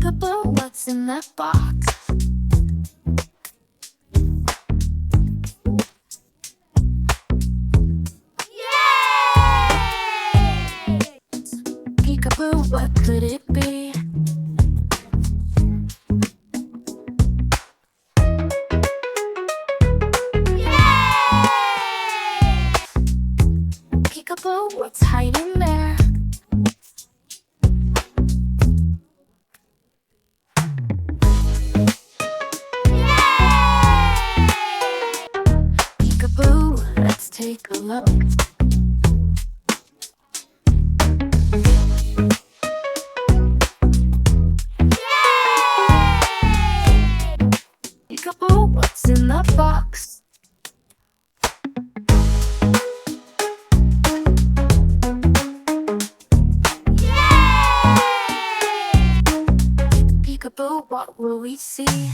Peekaboo, what's in that box? Peekaboo, what could it be? Peekaboo, what's hiding there? Peekaboo, let's take a look. Peekaboo, what's in the box? Peekaboo, what will we see?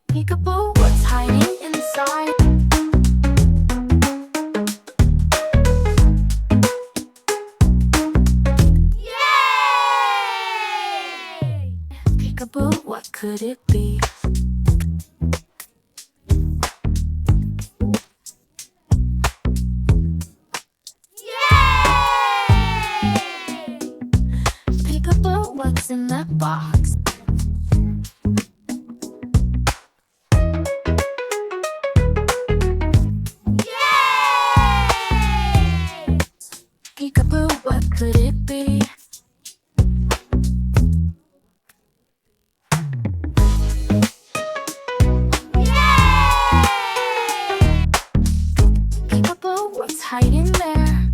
Peekaboo, what's hiding inside? Peekaboo, what could it be? Peekaboo, what's in that box? Peekaboo, what could it be? Peekaboo, what's hiding there?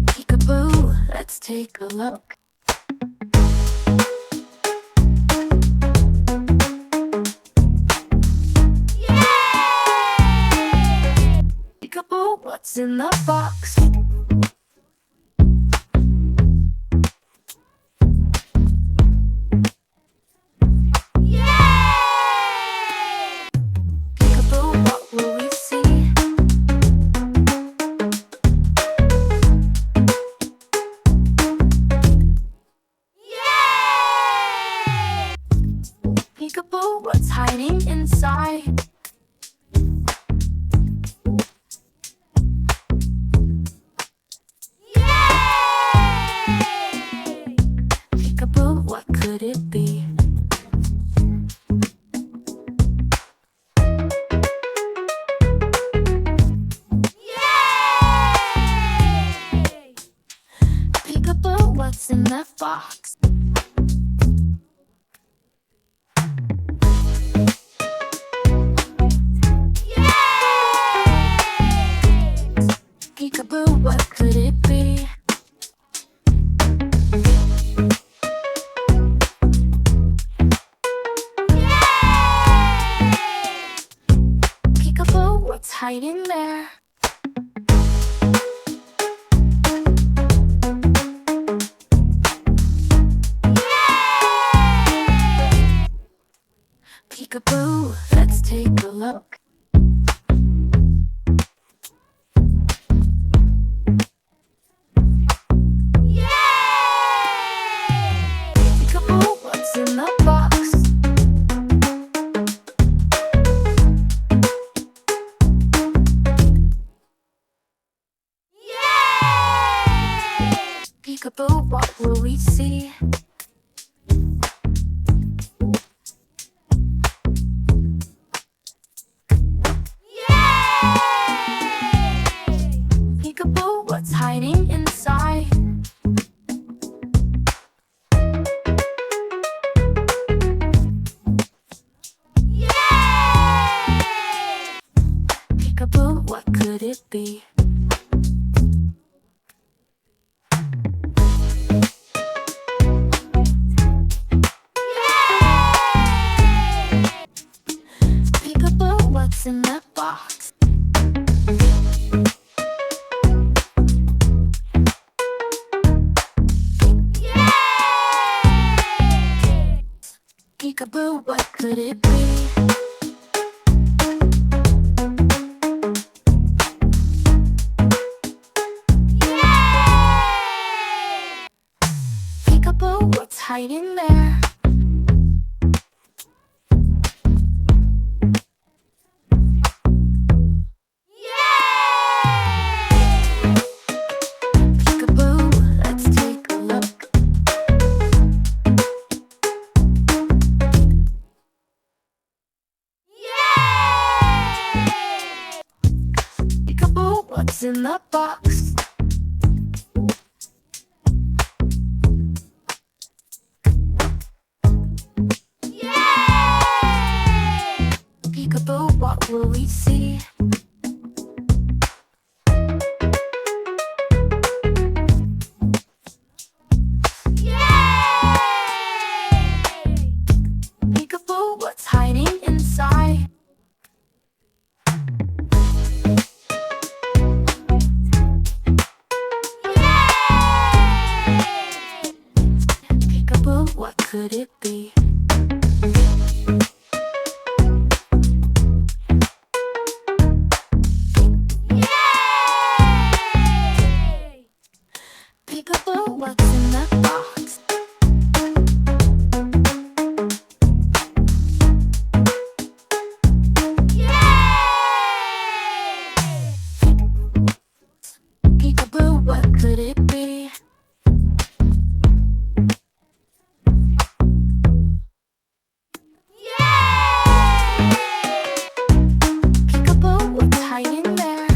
Peekaboo, let's take a look. Peekaboo, what's in the box? Peekaboo, what will we see? Peekaboo, what's hiding inside? Peekaboo, what could it be? Peekaboo, what's in that box? Peekaboo, what could it be? Peekaboo, what's hiding there? Peekaboo, let's take a look. Peekaboo, what's in the box? Peekaboo, what will we see? Peekaboo, what's hiding inside? Peekaboo, what could it be? Peekaboo, what could it be? Peekaboo, what's hiding there? Peekaboo, let's take a look. Peekaboo, what's in the box? Peekaboo, what will we see? Peekaboo, what's hiding inside? Peekaboo, what could it be? Peekaboo, what's in that box? Peekaboo, what could it be? Peekaboo, what's hiding there?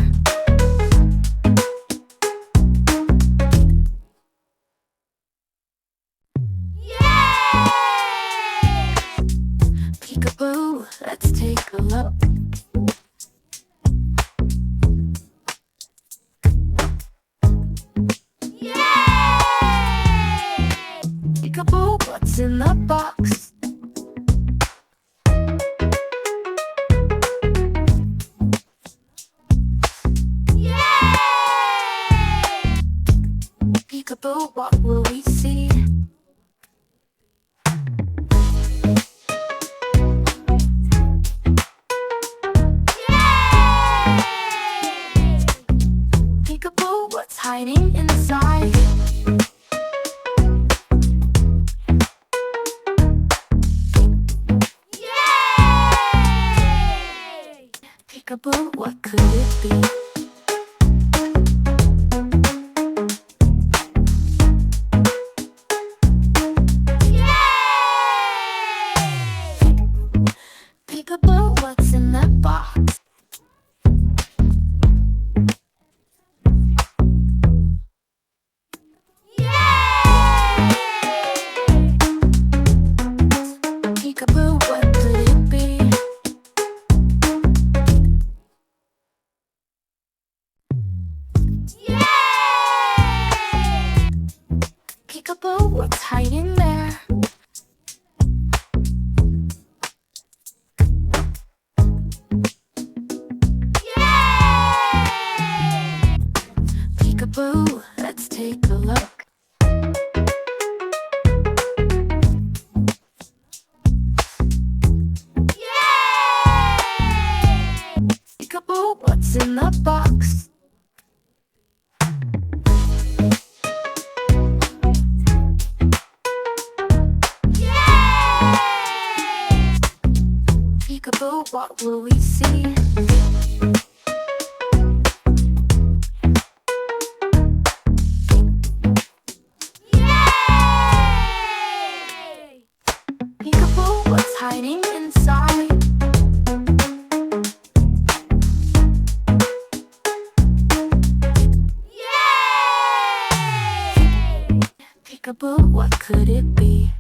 Peekaboo, let's take a look. Peekaboo, what's in the box? Peekaboo, what will we see? Peekaboo, what's hiding inside? Peekaboo, what could it be? Peekaboo, what's in that box? Peekaboo, what could it be? Peekaboo, what's hiding there? Peekaboo, let's take a look. Peekaboo, what's in the box? Peekaboo, what will we see? Peekaboo, what's hiding inside? Peekaboo, what could it be?